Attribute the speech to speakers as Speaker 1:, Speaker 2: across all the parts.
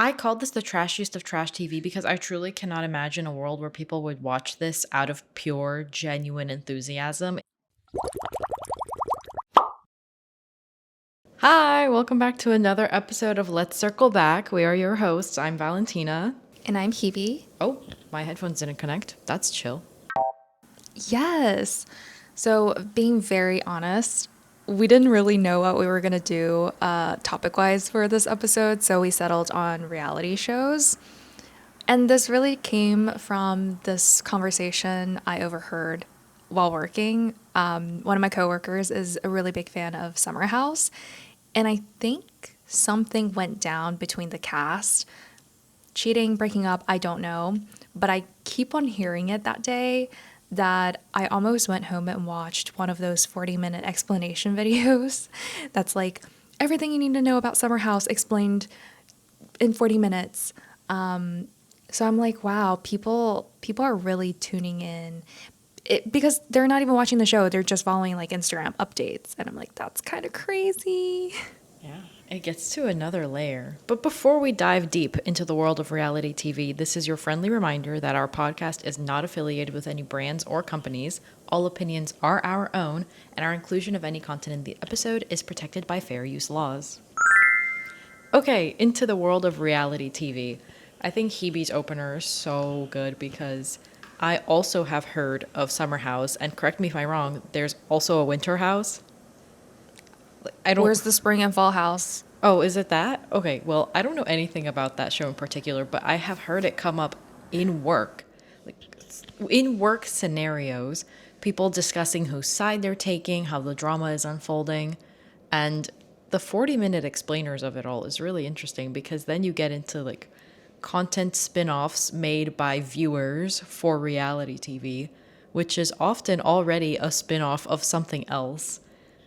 Speaker 1: I called this the trashiest of trash TV because I truly cannot imagine a world where people would watch this out of pure, genuine enthusiasm. Hi, welcome back to another episode of Let's Circle Back. We are your hosts. I'm Valentina.
Speaker 2: And I'm Hebe.
Speaker 1: Oh, my headphones didn't connect. That's chill.
Speaker 2: Yes. So, being very honest, we didn't really know what we were going to do topic wise for this episode. So, we settled on reality shows. And this really came from this conversation I overheard while working. One of my coworkers is a really big fan of Summer House. And I think something went down between the cast. Cheating, breaking up, I don't know. But I keep on hearing it that day that I almost went home and watched one of those 40-minute explanation videos that's like everything you need to know about Summer House explained in 40 minutes. So I'm like, wow, people are really tuning in because they're not even watching the show. They're just following like Instagram updates. And I'm like, that's kind of crazy.
Speaker 1: Yeah, it gets to another layer. But before we dive deep into the world of reality TV, this is your friendly reminder that our podcast is not affiliated with any brands or companies. All opinions are our own, and our inclusion of any content in the episode is protected by fair use laws. Okay, into the world of reality TV. I think Hebe's opener is so good because I also have heard of Summer House, and correct me if I'm wrong, there's also a Winter House. I don't.
Speaker 2: Where's the spring and fall house?
Speaker 1: Oh, is it that? Okay, well, I don't know anything about that show in particular, but I have heard it come up in work. Like in work scenarios, people discussing whose side they're taking, how the drama is unfolding, and the 40-minute explainers of it all is really interesting because then you get into like content spin-offs made by viewers for reality TV, which is often already a spin-off of something else.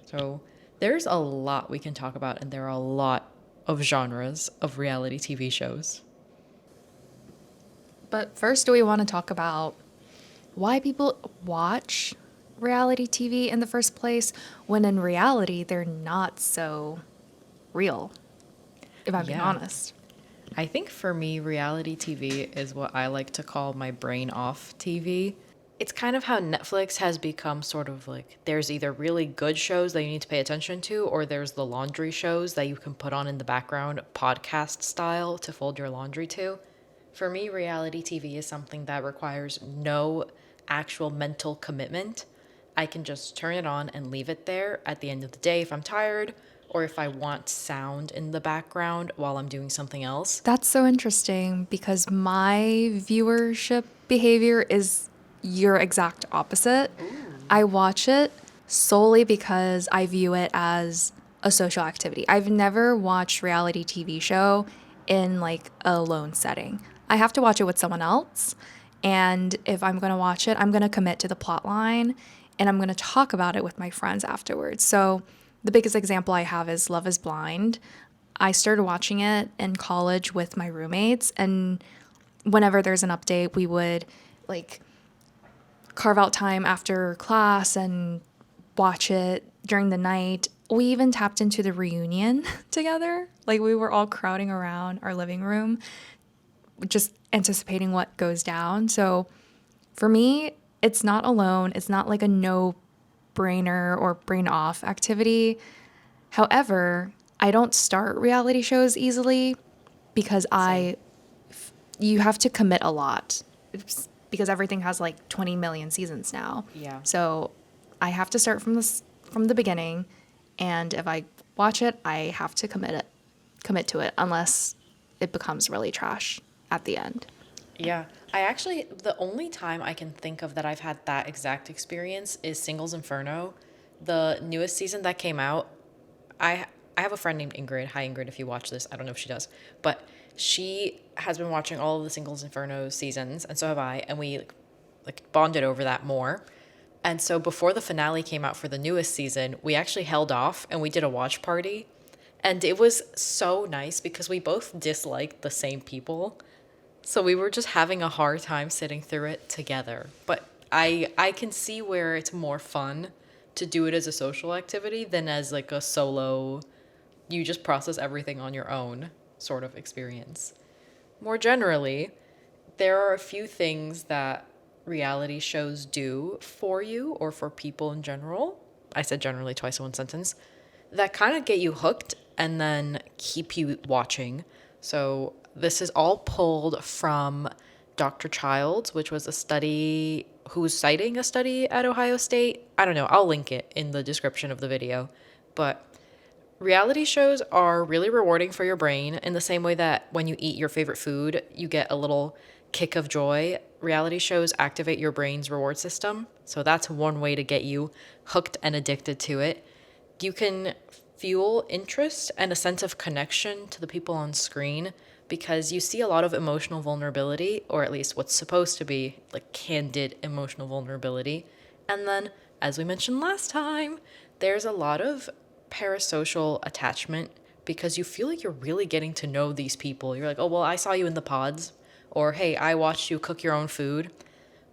Speaker 1: So there's a lot we can talk about, and there are a lot of genres of reality TV shows.
Speaker 2: But first, do we want to talk about why people watch reality TV in the first place when in reality they're not so real, if I'm being honest?
Speaker 1: I think for me, reality TV is what I like to call my brain off TV. It's kind of how Netflix has become sort of like there's either really good shows that you need to pay attention to, or there's the laundry shows that you can put on in the background, podcast style, to fold your laundry to. For me, reality TV is something that requires no actual mental commitment. I can just turn it on and leave it there at the end of the day if I'm tired, or if I want sound in the background while I'm doing something else.
Speaker 2: That's so interesting because my viewership behavior is your exact opposite. I watch it solely because I view it as a social activity. I've never watched reality TV show in like a lone setting. I have to watch it with someone else. And if I'm going to watch it, I'm going to commit to the plot line and I'm going to talk about it with my friends afterwards. So the biggest example I have is Love is Blind. I started watching it in college with my roommates, and whenever there's an update, we would like carve out time after class and watch it during the night. We even tapped into the reunion together. Like we were all crowding around our living room, just anticipating what goes down. So for me, it's not alone. It's not like a no-brainer or brain-off activity. However, I don't start reality shows easily because you have to commit a lot because everything has like 20 million seasons now.
Speaker 1: Yeah.
Speaker 2: So I have to start from the beginning, and if I watch it, I have to commit to it unless it becomes really trash at the end.
Speaker 1: Yeah. The only time I can think of that I've had that exact experience is Singles Inferno. The newest season that came out, I have a friend named Ingrid. Hi, Ingrid, if you watch this. I don't know if she does. But she has been watching all of the Singles Inferno seasons, and so have I, and we like bonded over that more. And so before the finale came out for the newest season, we actually held off and we did a watch party. And it was so nice because we both disliked the same people. So we were just having a hard time sitting through it together. But I can see where it's more fun to do it as a social activity than as like a solo, you just process everything on your own sort of experience. more generally, there are a few things that reality shows do for you or for people in general. I said generally twice in one sentence, that kind of get you hooked and then keep you watching. So, this is all pulled from Dr. Childs, which was a study who's citing a study at Ohio State. I don't know, I'll link it in the description of the video. But reality shows are really rewarding for your brain in the same way that when you eat your favorite food, you get a little kick of joy. Reality shows activate your brain's reward system. So that's one way to get you hooked and addicted to it. You can fuel interest and a sense of connection to the people on screen because you see a lot of emotional vulnerability, or at least what's supposed to be like candid emotional vulnerability. And then, as we mentioned last time, there's a lot of parasocial attachment because you feel like you're really getting to know these people. You're like, oh, well, I saw you in the pods, or hey, I watched you cook your own food,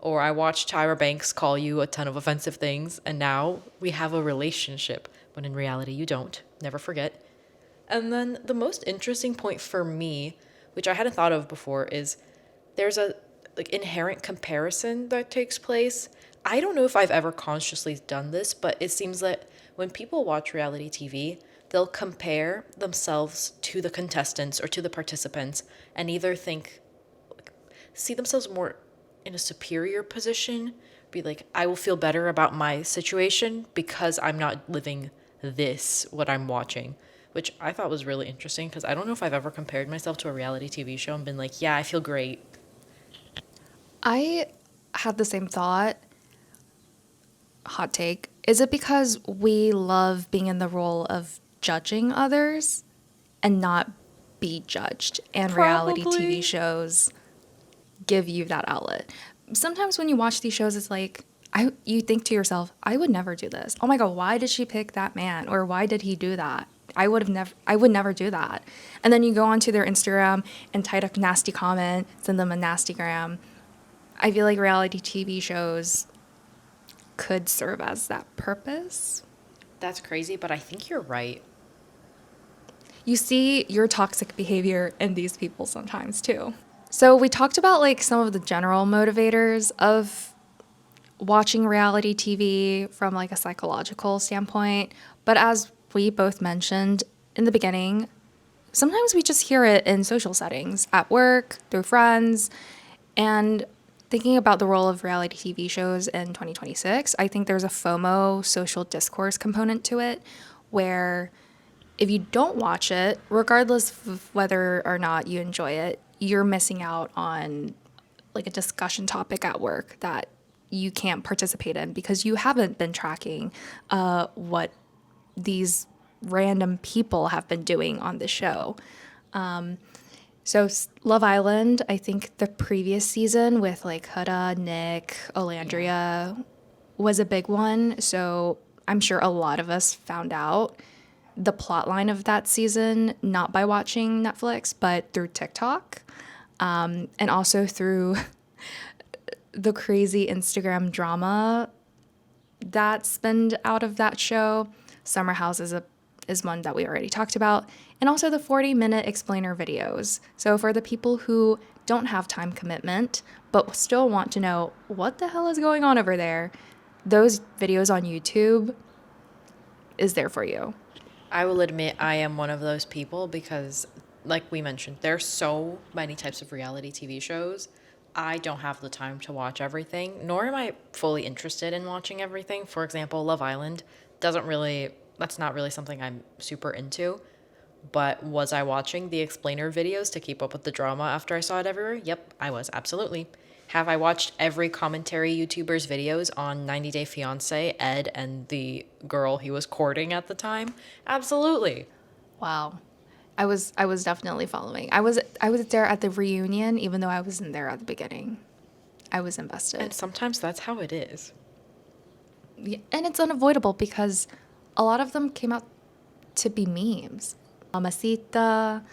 Speaker 1: or I watched Tyra Banks call you a ton of offensive things, and now we have a relationship, when in reality you don't. Never forget. And then the most interesting point for me, which I hadn't thought of before, is there's a like inherent comparison that takes place. I don't know if I've ever consciously done this, but it seems that when people watch reality TV, they'll compare themselves to the contestants or to the participants and either see themselves more in a superior position, be like, I will feel better about my situation because I'm not living what I'm watching, which I thought was really interesting because I don't know if I've ever compared myself to a reality TV show and been like, yeah, I feel great.
Speaker 2: I had the same thought. Hot take. Is it because we love being in the role of judging others and not be judged? And reality
Speaker 1: Probably.
Speaker 2: TV shows give you that outlet. Sometimes when you watch these shows, it's like, you think to yourself, I would never do this. Oh my God, why did she pick that man? Or why did he do that? I would never do that. And then you go onto their Instagram and type a nasty comment, send them a nasty gram. I feel like reality TV shows could serve as that purpose.
Speaker 1: That's crazy, but I think you're right.
Speaker 2: You see your toxic behavior in these people sometimes too. So we talked about like some of the general motivators of watching reality TV from like a psychological standpoint, but as we both mentioned in the beginning, sometimes we just hear it in social settings, at work, through friends, and thinking about the role of reality TV shows in 2026, I think there's a FOMO social discourse component to it where if you don't watch it, regardless of whether or not you enjoy it, you're missing out on like a discussion topic at work that you can't participate in because you haven't been tracking what these random people have been doing on the show. So Love Island, I think the previous season with like Huda, Nick, Olandria was a big one. So I'm sure a lot of us found out the plot line of that season, not by watching Netflix, but through TikTok, and also through the crazy Instagram drama that spun out of that show. Summer House is one that we already talked about, and also the 40-minute explainer videos. So for the people who don't have time commitment but still want to know what the hell is going on over there, those videos on YouTube is there for you.
Speaker 1: I will admit I am one of those people because, like we mentioned, there's so many types of reality TV shows. I don't have the time to watch everything, nor am I fully interested in watching everything. For example, Love Island that's not really something I'm super into. But was I watching the explainer videos to keep up with the drama after I saw it everywhere? Yep, I was, absolutely. Have I watched every commentary YouTuber's videos on 90 Day Fiancé, Ed, and the girl he was courting at the time? Absolutely.
Speaker 2: Wow. I was definitely following. I was there at the reunion, even though I wasn't there at the beginning. I was invested.
Speaker 1: And sometimes that's how it is.
Speaker 2: Yeah, and it's unavoidable because a lot of them came out to be memes. Mamacita,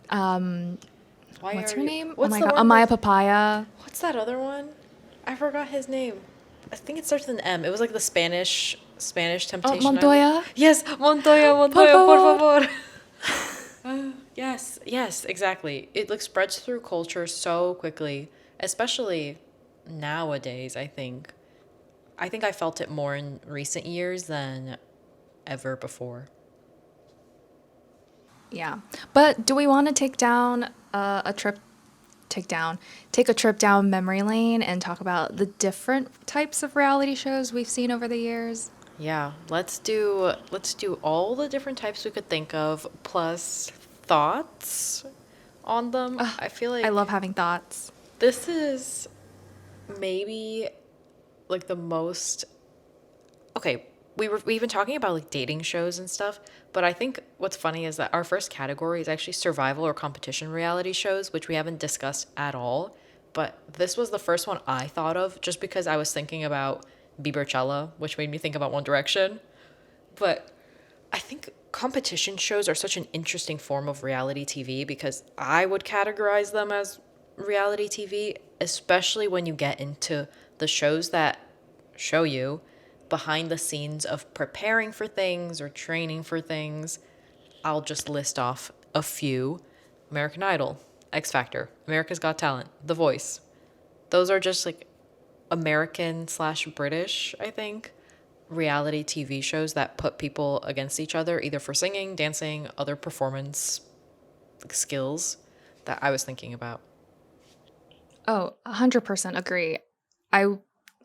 Speaker 2: what's her name?
Speaker 1: What's
Speaker 2: oh my
Speaker 1: the
Speaker 2: God,
Speaker 1: one
Speaker 2: Amaya Papaya.
Speaker 1: What's that other one? I forgot his name. I think it starts with an M. It was like the Spanish Temptation Island.
Speaker 2: Montoya.
Speaker 1: Yes, Montoya,
Speaker 2: Por
Speaker 1: por favor. Yes, yes, exactly. It like spreads through culture so quickly, especially nowadays, I think. I think I felt it more in recent years than ever before.
Speaker 2: Yeah. But do we want to take down, take a trip down memory lane and talk about the different types of reality shows we've seen over the years?
Speaker 1: Yeah, let's do all the different types we could think of plus thoughts on them. I feel
Speaker 2: I love
Speaker 1: like
Speaker 2: having thoughts.
Speaker 1: this is maybe like the most okay, we've been talking about like dating shows and stuff, but I think what's funny is that our first category is actually survival or competition reality shows, which we haven't discussed at all. But this was the first one I thought of just because I was thinking about Biebercella, which made me think about One Direction. But I think competition shows are such an interesting form of reality TV because I would categorize them as reality TV, especially when you get into the shows that show you behind the scenes of preparing for things or training for things. I'll just list off a few: American Idol, X Factor, America's Got Talent, The Voice. Those are just like American slash British, I think, reality TV shows that put people against each other, either for singing, dancing, other performance skills that I was thinking about.
Speaker 2: Oh, 100% agree. I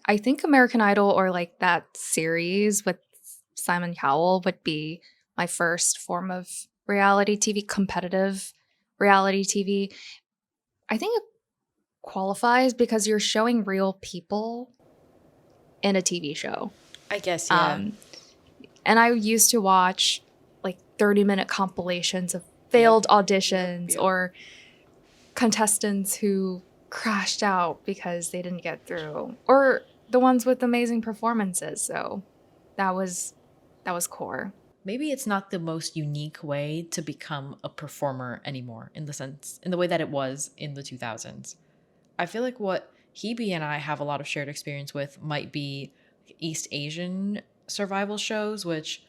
Speaker 2: I think American Idol or like that series with Simon Cowell would be my first form of reality TV, competitive reality TV. I think it qualifies because you're showing real people in a TV show.
Speaker 1: I guess, yeah.
Speaker 2: Um, and I used to watch like 30-minute compilations of
Speaker 1: Yep.
Speaker 2: failed
Speaker 1: Yep.
Speaker 2: auditions
Speaker 1: Yep.
Speaker 2: or contestants who crashed out because they didn't get through, or the ones with amazing performances. So that was that was core.
Speaker 1: Maybe it's not the most unique way to become a performer anymore in the way that it was in the 2000s. I feel like what Hebe and I have a lot of shared experience with might be East Asian survival shows, which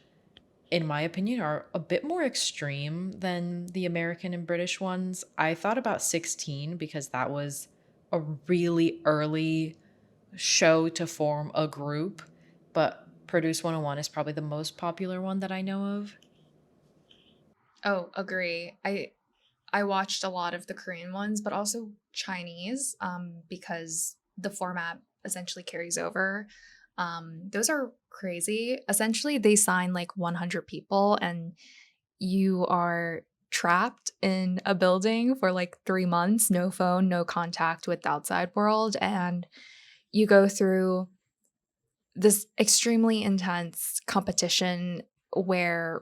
Speaker 1: in my opinion, are a bit more extreme than the American and British ones. I thought about 16 because that was a really early show to form a group, but Produce 101 is probably the most popular one that I know of.
Speaker 2: Oh, agree. I watched a lot of the Korean ones, but also Chinese, because the format essentially carries over. Those are crazy. Essentially, they sign like 100 people, and you are trapped in a building for like 3 months, no phone, no contact with the outside world, and you go through this extremely intense competition where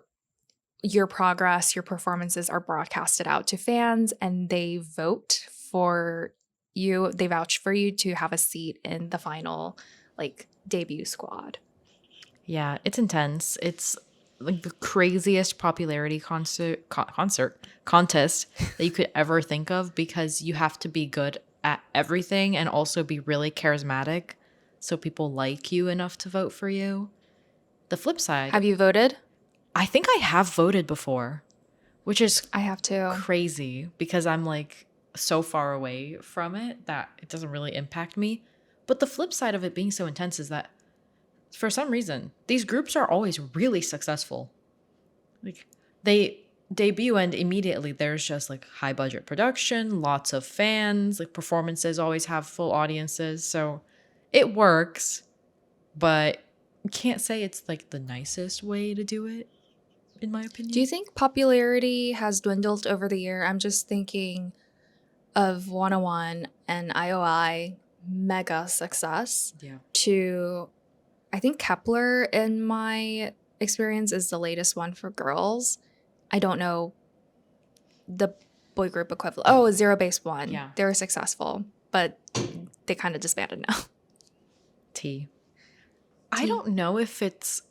Speaker 2: your progress, your performances are broadcasted out to fans and they vote for you. They vouch for you to have a seat in the final like debut squad.
Speaker 1: Yeah, it's intense. It's like the craziest popularity concert contest that you could ever think of because you have to be good at everything and also be really charismatic so people like you enough to vote for you. The flip side,
Speaker 2: Have you voted?
Speaker 1: I think I have voted before, which is
Speaker 2: I have to.
Speaker 1: crazy because I'm like so far away from it that it doesn't really impact me. But the flip side of it being so intense is that for some reason, these groups are always really successful. Like they debut and immediately there's just like high budget production, lots of fans, like performances always have full audiences. So it works, but you can't say it's like the nicest way to do it, in my
Speaker 2: Do you
Speaker 1: opinion.
Speaker 2: think popularity has dwindled over the year? I'm just thinking of 101 and IOI mega success
Speaker 1: Yeah.
Speaker 2: to I think Kepler in my experience is the latest one for girls. I don't know the boy group equivalent. Oh, Zero Base One.
Speaker 1: Yeah.
Speaker 2: They were successful, but they kind of disbanded now.
Speaker 1: T. I
Speaker 2: T.
Speaker 1: don't know if it's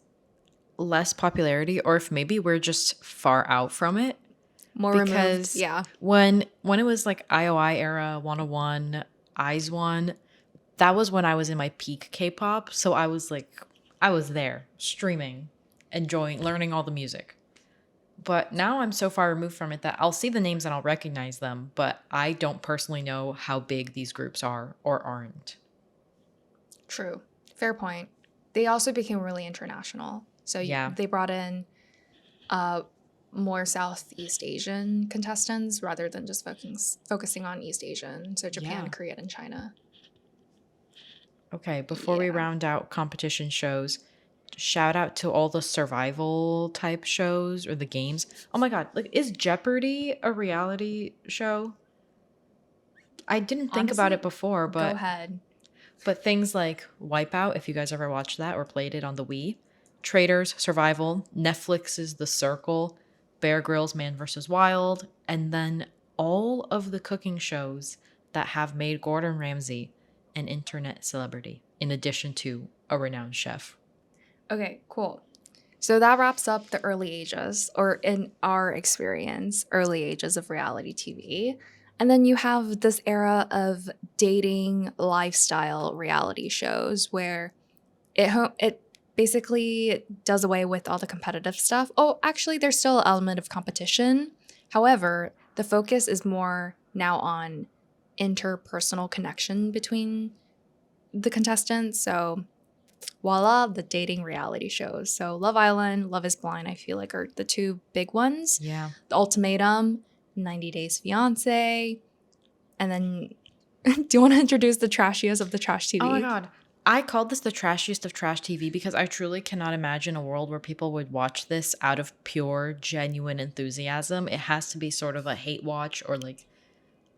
Speaker 1: less popularity or if maybe we're just far out from it
Speaker 2: More removed.
Speaker 1: because
Speaker 2: Yeah.
Speaker 1: when it was like IOI era 101 Eyes One, that was when I was in my peak K-pop, so I was there streaming, enjoying learning all the music. But now I'm so far removed from it that I'll see the names and I'll recognize them, but I don't personally know how big these groups are or aren't.
Speaker 2: True. Fair point. They also became really international. So
Speaker 1: Yeah.
Speaker 2: they brought in uh, more Southeast Asian contestants rather than just focusing on East Asian. So Japan,
Speaker 1: Yeah.
Speaker 2: Korea, and China.
Speaker 1: Okay, before we
Speaker 2: Yeah.
Speaker 1: round out competition shows, shout out to all the survival type shows or the games. Oh my god, like is Jeopardy a reality show? I didn't think about
Speaker 2: Honestly,
Speaker 1: it before,
Speaker 2: go
Speaker 1: but
Speaker 2: ahead.
Speaker 1: things like Wipeout, if you guys ever watched that or played it on the Wii, Traders, Survival, Netflix's The Circle, Bear Grylls Man vs. Wild, and then all of the cooking shows that have made Gordon Ramsay an internet celebrity, in addition to a renowned chef.
Speaker 2: Okay, cool. So that wraps up the early ages, or in our experience, early ages of reality TV. And then you have this era of dating lifestyle reality shows where it basically does away with all the competitive stuff. Oh, actually, there's still an element of competition. However, the focus is more now on interpersonal connection between the contestants. So voila, the dating reality shows. So Love Island, Love is Blind, I feel like are the two big ones.
Speaker 1: Yeah.
Speaker 2: The Ultimatum, 90 Days Fiance, and then do you want to introduce the trashiest of the trash
Speaker 1: Oh my
Speaker 2: TV?
Speaker 1: god. I called this the trashiest of trash TV because I truly cannot imagine a world where people would watch this out of pure, genuine enthusiasm. It has to be sort of a hate watch or like,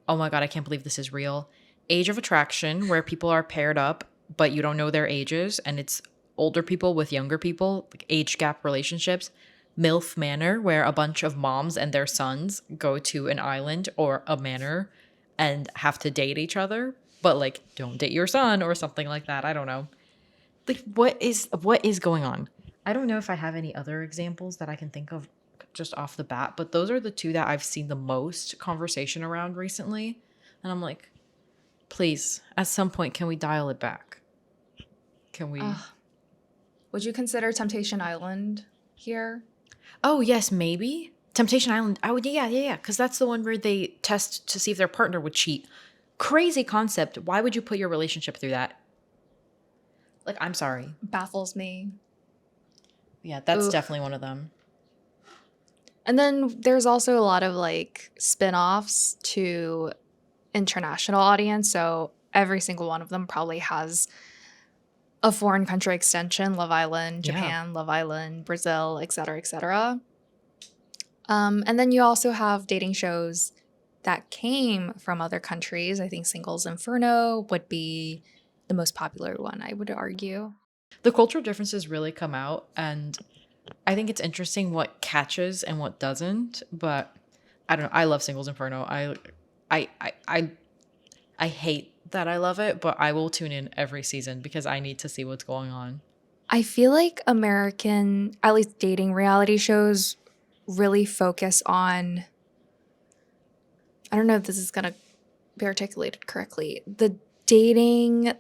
Speaker 1: oh my god, I can't believe this is real. Age of Attraction, where people are paired up, but you don't know their ages, and it's older people with younger people, like age gap relationships. MILF Manor, where a bunch of moms and their sons go to an island or a manor and have to date each other, but like don't date your son or something like that. I don't know. Like what is going on? I don't know if I have any other examples that I can think of just off the bat, but those are the two that I've seen the most conversation around recently. And I'm like, please, at some point, can we dial it back? Can we?
Speaker 2: Would you consider Temptation Island here?
Speaker 1: Oh, yes, maybe. Temptation Island. I would, yeah. Because that's the one where they test to see if their partner would cheat. Crazy concept. Why would you put your relationship through that? Like, I'm sorry.
Speaker 2: Baffles me.
Speaker 1: Yeah, that's
Speaker 2: Ugh.
Speaker 1: definitely one of them.
Speaker 2: And then there's also a lot of like spin-offs to international audience. So every single one of them probably has a foreign country extension, Love Island,
Speaker 1: Yeah.
Speaker 2: Japan, Love Island, Brazil, et cetera, et cetera. And then you also have dating shows that came from other countries. I think Singles Inferno would be the most popular one, I would argue.
Speaker 1: The cultural differences really come out, and I think it's interesting what catches and what doesn't. But I don't know. I love Singles Inferno. I, I, I, I hate that I love it, but I will tune in every season because I need to see what's going on.
Speaker 2: I feel like American, at least dating reality shows, really focus on, I don't know if this is going to be articulated correctly, the dating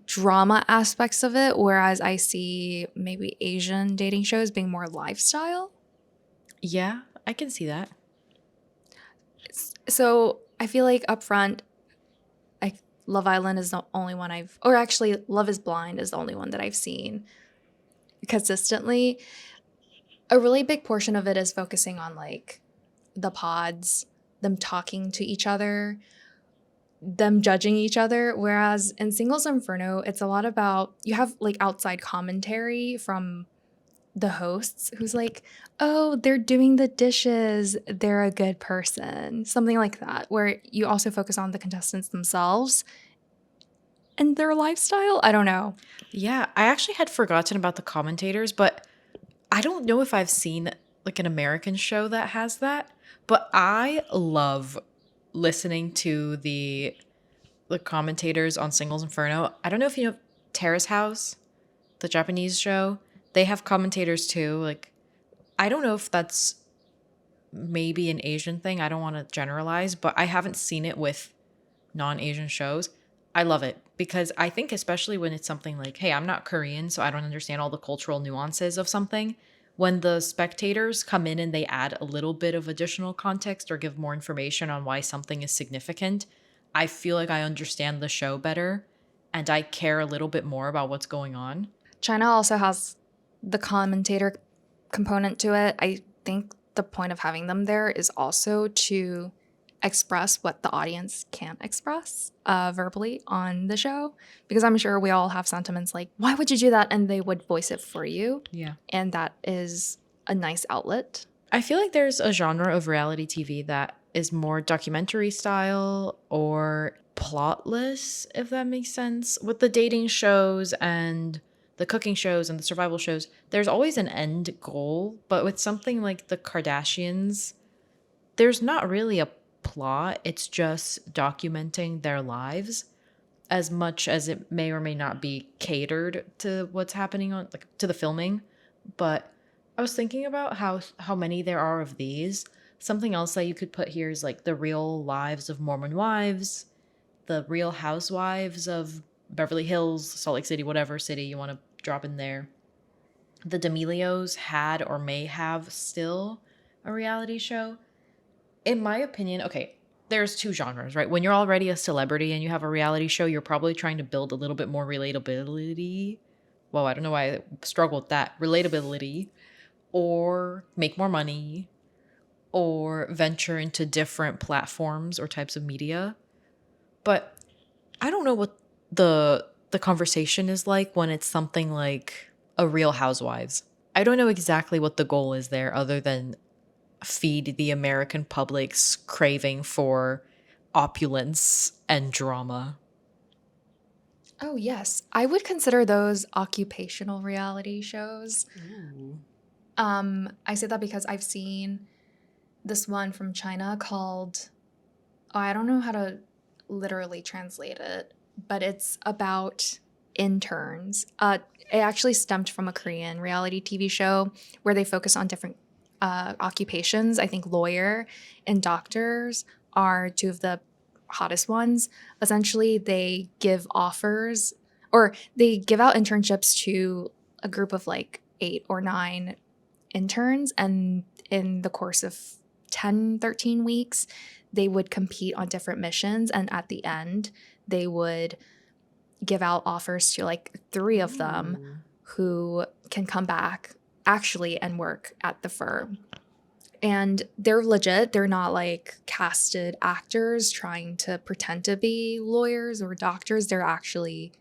Speaker 2: drama aspects of it, whereas I see maybe Asian dating shows being more lifestyle.
Speaker 1: Yeah, I can see that.
Speaker 2: So I feel like upfront, Love Island is the only one or actually Love is Blind is the only one that I've seen consistently. A really big portion of it is focusing on like the pods, them talking to each other, them judging each other. Whereas in Singles Inferno, it's a lot about, you have like outside commentary from the hosts who's like, oh, they're doing the dishes, they're a good person, something like that, where you also focus on the contestants themselves and their lifestyle. I don't know.
Speaker 1: Yeah, I actually had forgotten about the commentators, but I don't know if I've seen like an American show that has that. But I love listening to the commentators on Singles Inferno. I don't know if you know Terrace House, the Japanese show. They have commentators too. Like, I don't know if that's maybe an Asian thing. I don't want to generalize, but I haven't seen it with non-Asian shows. I love it because I think especially when it's something like, hey, I'm not Korean, so I don't understand all the cultural nuances of something. when the spectators come in and they add a little bit of additional context or give more information on why something is significant, I feel like I understand the show better and I care a little bit more about what's going on.
Speaker 2: China also has the commentator component to it. I think the point of having them there is also to express what the audience can't express verbally on the show. Because I'm sure we all have sentiments like, why would you do that? And they would voice it for you.
Speaker 1: Yeah.
Speaker 2: And that is a nice outlet.
Speaker 1: I feel like there's a genre of reality TV that is more documentary style or plotless, if that makes sense. With the dating shows and the cooking shows and the survival shows, there's always an end goal. But with something like the Kardashians, there's not really a plot. It's just documenting their lives as much as it may or may not be catered to what's happening on, like, to the filming. But I was thinking about how many there are of these. Something else that you could put here is like the real lives of Mormon wives, the real housewives of Beverly Hills, Salt Lake City, whatever city you want to drop in there. The D'Amelios had or may have still a reality show. In my opinion, okay, there's two genres, right? When you're already a celebrity and you have a reality show, you're probably trying to build a little bit more relatability. Well, I don't know why I struggle with that. Relatability, or make more money, or venture into different platforms or types of media. But I don't know what the conversation is like when it's something like a Real Housewives. I don't know exactly what the goal is there other than feed the American public's craving for opulence and drama.
Speaker 2: Oh, yes. I would consider those occupational reality shows. I say that because I've seen this one from China called, oh, I don't know how to literally translate it, but it's about interns. It actually stemmed from a Korean reality TV show where they focus on different occupations. I think lawyer and doctors are two of the hottest ones. Essentially, they give offers or they give out internships to a group of like 8 or 9 interns. And in the course of 10, 13 weeks, they would compete on different missions. And at the end, they would give out offers to like 3 of them who can come back actually and work at the firm. And they're legit. They're not like casted actors trying to pretend to be lawyers or doctors. They're actually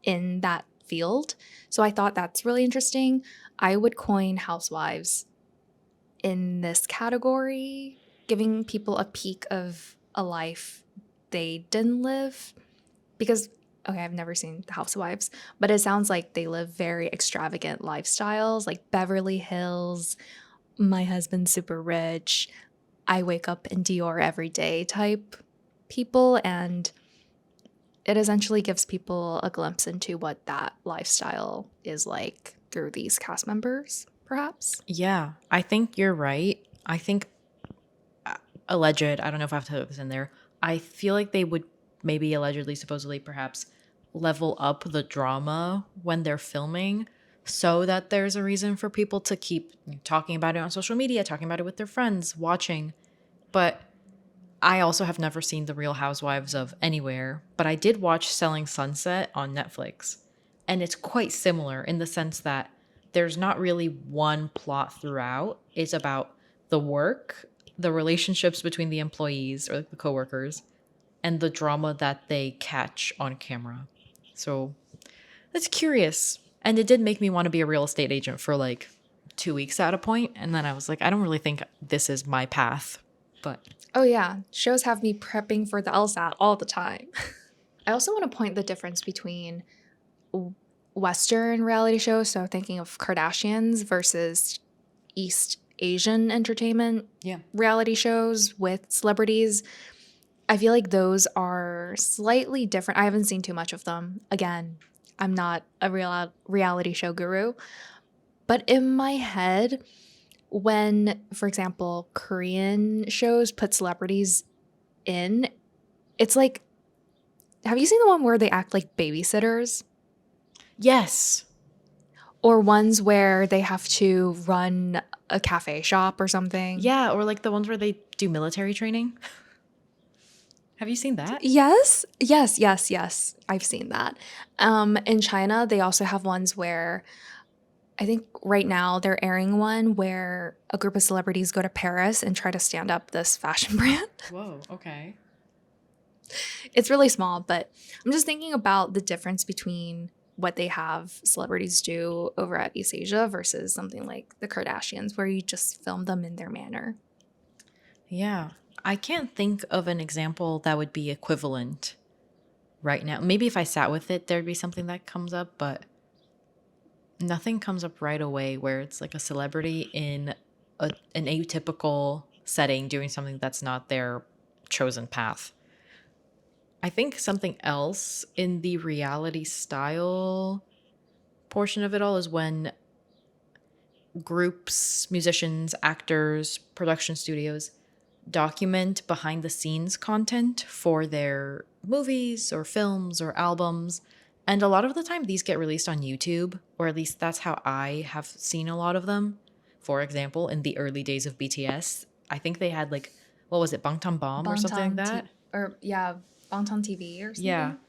Speaker 2: in that field. So I thought that's really interesting. I would coin housewives in this category, giving people a peek of a life they didn't live. Because, okay, I've never seen the Housewives, but it sounds like they live very extravagant lifestyles, like Beverly Hills, my husband's super rich, I wake up in Dior every day type people. And it essentially gives people a glimpse into what that lifestyle is like through these cast members, perhaps.
Speaker 1: Yeah, I think you're right. I think alleged, I don't know if I have to put this in there. I feel like they would maybe allegedly, supposedly, perhaps level up the drama when they're filming so that there's a reason for people to keep talking about it on social media, talking about it with their friends, watching. But I also have never seen The Real Housewives of Anywhere, but I did watch Selling Sunset on Netflix. And it's quite similar in the sense that there's not really one plot throughout. It's about the work, the relationships between the employees or the coworkers, and the drama that they catch on camera. So that's curious. And it did make me want to be a real estate agent for like 2 weeks at a point. And then I was like, I don't really think this is my path. But
Speaker 2: Oh, yeah. Shows have me prepping for the LSAT all the time. I also want to point the difference between Western reality shows, so thinking of Kardashians, versus East Asian entertainment
Speaker 1: yeah.
Speaker 2: reality shows with celebrities. I feel like those are slightly different. I haven't seen too much of them. Again, I'm not a reality show guru. But in my head, when, for example, Korean shows put celebrities in, it's like, have you seen the one where they act like babysitters?
Speaker 1: Yes.
Speaker 2: Or ones where they have to run a cafe shop or something.
Speaker 1: Yeah, or like the ones where they do military training. Have you seen that?
Speaker 2: Yes, yes, yes, yes. I've seen that. In China, they also have ones where I think right now they're airing one where a group of celebrities go to Paris and try to stand up this fashion brand.
Speaker 1: Whoa, okay.
Speaker 2: It's really small, but I'm just thinking about the difference between what they have celebrities do over at East Asia versus something like the Kardashians, where you just film them in their manner.
Speaker 1: Yeah. I can't think of an example that would be equivalent right now. Maybe if I sat with it, there'd be something that comes up, but nothing comes up right away where it's like a celebrity in an atypical setting doing something that's not their chosen path. I think something else in the reality style portion of it all is when groups, musicians, actors, production studios document behind the scenes content for their movies or films or albums. And a lot of the time, these get released on YouTube, or at least that's how I have seen a lot of them. For example, in the early days of BTS, I think they had like, what was it, Bangtan Bomb or something like that?
Speaker 2: Bangtan TV or
Speaker 1: Yeah.
Speaker 2: something.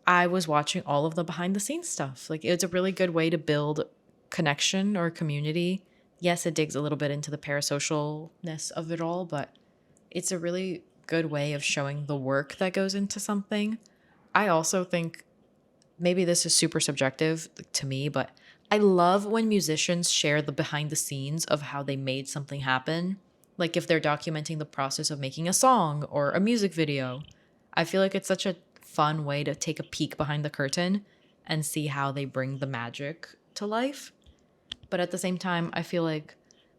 Speaker 1: I was watching all of the behind the scenes stuff. Like, it's a really good way to build connection or community. Yes, it digs a little bit into the parasocialness of it all, but it's a really good way of showing the work that goes into something. I also think maybe this is super subjective to me, but I love when musicians share the behind the scenes of how they made something happen. Like if they're documenting the process of making a song or a music video. I feel like it's such a fun way to take a peek behind the curtain and see how they bring the magic to life. But at the same time, I feel like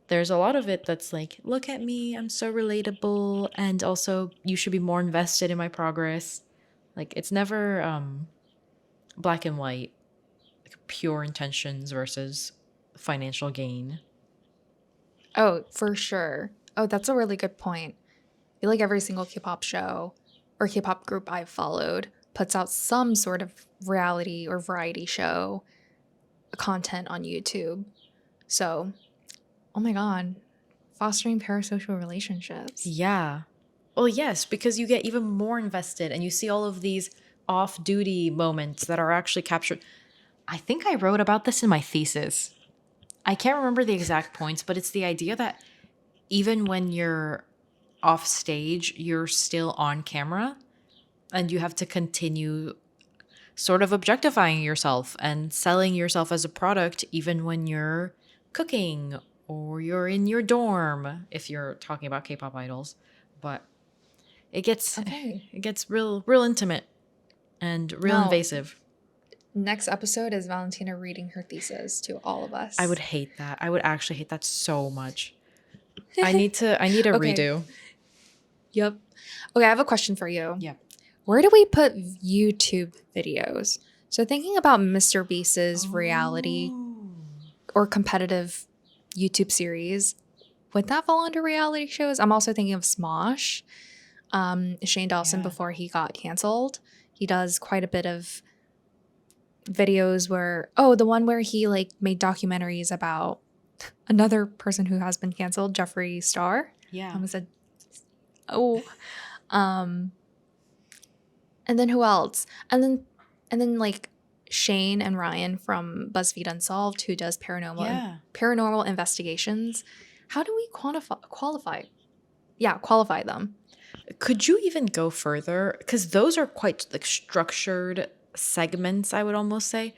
Speaker 1: there's a lot of it that's like, look at me, I'm so relatable, and also you should be more invested in my progress. Like it's never black and white, like pure intentions versus financial gain.
Speaker 2: Oh, for sure. Oh, that's a really good point. I feel like every single K-pop show or K-pop group I've followed puts out some sort of reality or variety show content on YouTube. So, oh my God, fostering parasocial relationships.
Speaker 1: Yeah. Well, yes, because you get even more invested and you see all of these off duty moments that are actually captured. I think I wrote about this in my thesis. I can't remember the exact points, but it's the idea that even when you're off stage, you're still on camera and you have to continue sort of objectifying yourself and selling yourself as a product even when you're cooking or you're in your dorm if you're talking about K-pop idols. But it gets
Speaker 2: Okay.
Speaker 1: it gets real intimate and real
Speaker 2: Now,
Speaker 1: invasive.
Speaker 2: next episode is Valentina reading her thesis to all of us.
Speaker 1: I would hate that. I would actually hate that so much. I need a
Speaker 2: Okay.
Speaker 1: redo.
Speaker 2: Yep. Okay, I have a question for you.
Speaker 1: Yeah.
Speaker 2: Where do we put YouTube videos? So thinking about Mr. Beast's reality
Speaker 1: Oh.
Speaker 2: or competitive YouTube series, would that fall under reality shows? I'm also thinking of Smosh. Shane Dawson,
Speaker 1: Yeah.
Speaker 2: before he got canceled, he does quite a bit of videos where, the one where he like made documentaries about another person who has been canceled, Jeffree Star.
Speaker 1: Yeah.
Speaker 2: I almost said, oh, and then who else? And then like Shane and Ryan from BuzzFeed Unsolved, who does paranormal investigations. How do we qualify them?
Speaker 1: Could you even go further? Because those are quite like structured segments, I would almost say.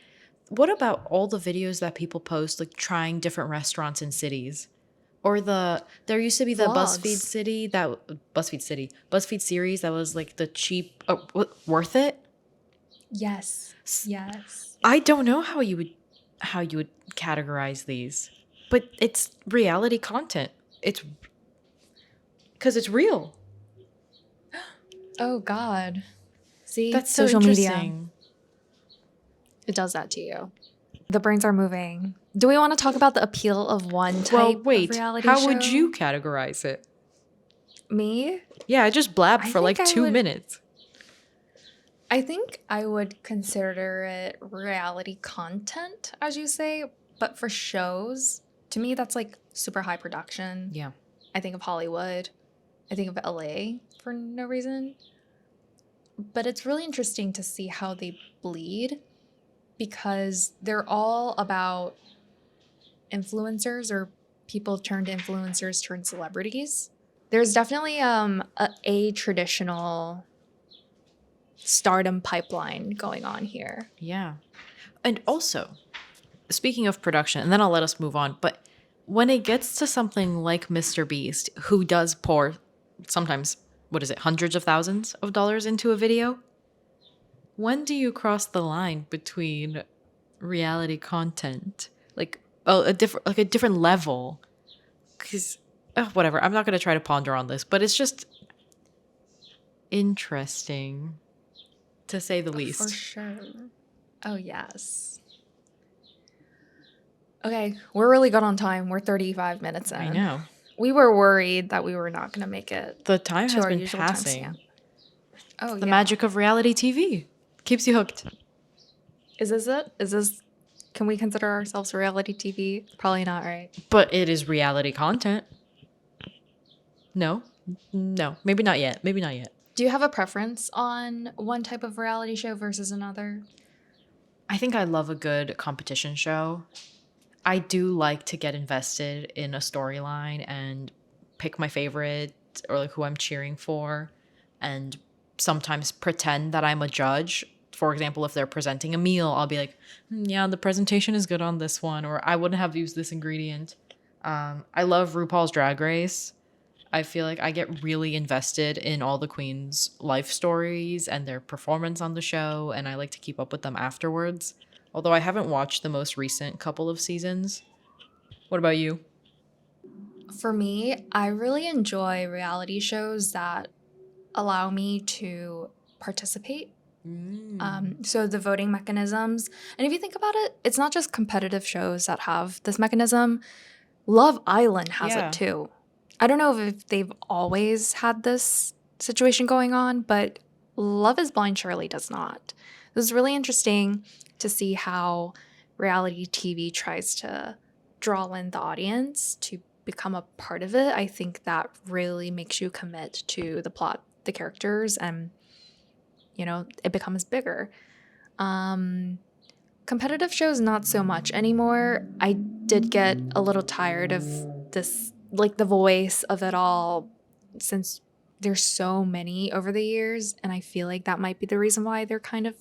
Speaker 1: What about all the videos that people post, like trying different restaurants in cities? Or there used to be the
Speaker 2: Vlogs.
Speaker 1: BuzzFeed series that was like the cheap, worth it.
Speaker 2: Yes. Yes.
Speaker 1: I don't know how you would categorize these, but it's reality content. It's because it's real.
Speaker 2: Oh God. See,
Speaker 1: That's so
Speaker 2: social media.
Speaker 1: interesting.
Speaker 2: It does that to you. The brains are moving. Do we want to talk about the appeal of one type of reality show?
Speaker 1: How would you categorize it?
Speaker 2: Me?
Speaker 1: Yeah, I just blabbed
Speaker 2: I
Speaker 1: for like
Speaker 2: think I
Speaker 1: 2
Speaker 2: would-
Speaker 1: minutes.
Speaker 2: I think I would consider it reality content, as you say, But for shows, to me, that's like super high production.
Speaker 1: Yeah.
Speaker 2: I think of Hollywood. I think of LA for no reason. But it's really interesting to see how they bleed because they're all about influencers or people turned influencers turned celebrities. There's definitely a traditional stardom pipeline going on here.
Speaker 1: Yeah. And also, speaking of production, and then I'll let us move on, but when it gets to something like Mr. Beast, who does pour sometimes, what is it, hundreds of thousands of dollars into a video, when do you cross the line between reality content, like a different level? Because whatever, I'm not going to try to ponder on this, but it's just interesting, to say the least.
Speaker 2: For sure. Oh, yes. Okay, we're really good on time. We're 35 minutes in.
Speaker 1: I know.
Speaker 2: We were worried that we were not going to make it.
Speaker 1: The time
Speaker 2: to
Speaker 1: has
Speaker 2: our
Speaker 1: been
Speaker 2: usual
Speaker 1: passing.
Speaker 2: timestamp. Oh,
Speaker 1: The
Speaker 2: yeah.
Speaker 1: magic of reality TV keeps you hooked.
Speaker 2: Is this it? Is this? Can we consider ourselves reality TV? Probably not, right?
Speaker 1: But it is reality content. No, maybe not yet.
Speaker 2: Do you have a preference on one type of reality show versus another?
Speaker 1: I think I love a good competition show. I do like to get invested in a storyline and pick my favorite or like who I'm cheering for, and sometimes pretend that I'm a judge. For example, if they're presenting a meal, I'll be like, yeah, the presentation is good on this one, or I wouldn't have used this ingredient. I love RuPaul's Drag Race. I feel like I get really invested in all the queens' life stories and their performance on the show, and I like to keep up with them afterwards. Although I haven't watched the most recent couple of seasons. What about you?
Speaker 2: For me, I really enjoy reality shows that allow me to participate. So the voting mechanisms, and if you think about it, it's not just competitive shows that have this mechanism. Love Island has
Speaker 1: Yeah.
Speaker 2: it too. I don't know if they've always had this situation going on, but Love is Blind surely does not. It was really interesting to see how reality TV tries to draw in the audience to become a part of it. I think that really makes you commit to the plot, the characters, and it becomes bigger. Competitive shows, not so much anymore. I did get a little tired of this, like the voice of it all, since there's so many over the years, and I feel like that might be the reason why they're kind of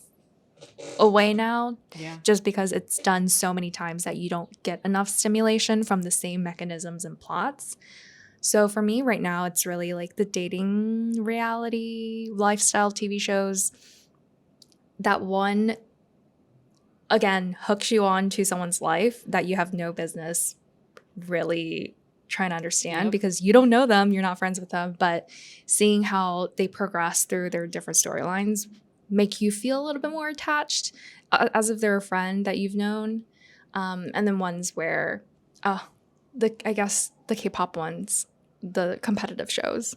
Speaker 2: away now.
Speaker 1: Yeah.
Speaker 2: Just because it's done so many times that you don't get enough stimulation from the same mechanisms and plots. So for me right now, it's really like the dating reality lifestyle TV shows. That one, again, hooks you on to someone's life that you have no business really trying to understand because you don't know them, you're not friends with them, but seeing how they progress through their different storylines make you feel a little bit more attached as if they're a friend that you've known. And then ones where, I guess the K-pop ones, the competitive shows.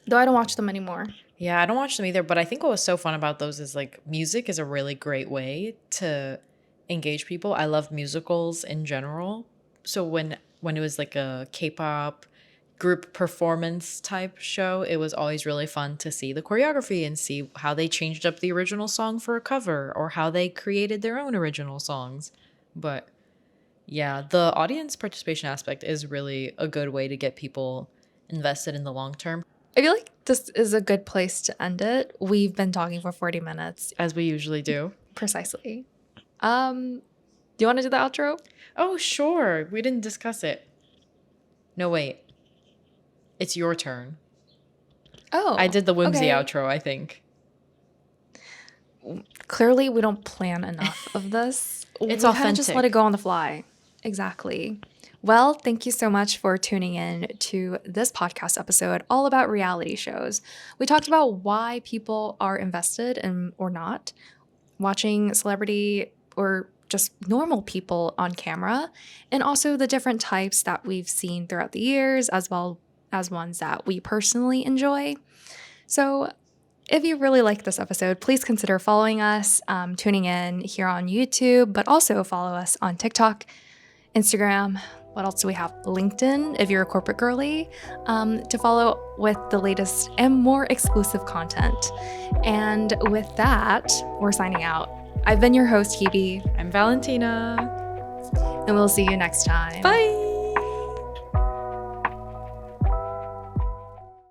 Speaker 2: Though I don't watch them anymore.
Speaker 1: Yeah, I don't watch them either, but I think what was so fun about those is like music is a really great way to engage people. I love musicals in general. So when it was like a K-pop group performance type show, it was always really fun to see the choreography and see how they changed up the original song for a cover or how they created their own original songs. But yeah, the audience participation aspect is really a good way to get people invested in the long term.
Speaker 2: I feel like this is a good place to end it. We've been talking for 40 minutes.
Speaker 1: As we usually do.
Speaker 2: Precisely. Do you want to do the outro?
Speaker 1: Oh, sure. We didn't discuss it. No, wait. It's your turn.
Speaker 2: Oh.
Speaker 1: I did the whimsy
Speaker 2: okay.
Speaker 1: outro, I think.
Speaker 2: Clearly, we don't plan enough of this.
Speaker 1: It's
Speaker 2: we
Speaker 1: authentic.
Speaker 2: Just let it go on the fly. Exactly. Well, thank you so much for tuning in to this podcast episode all about reality shows. We talked about why people are invested in or not watching celebrity or just normal people on camera, and also the different types that we've seen throughout the years, as well as ones that we personally enjoy. So if you really like this episode, please consider following us, tuning in here on YouTube, but also follow us on TikTok, Instagram. What else do we have? LinkedIn, if you're a corporate girly, to follow with the latest and more exclusive content. And with that, we're signing out. I've been your host, Hebe.
Speaker 1: I'm Valentina.
Speaker 2: And we'll see you next time.
Speaker 1: Bye.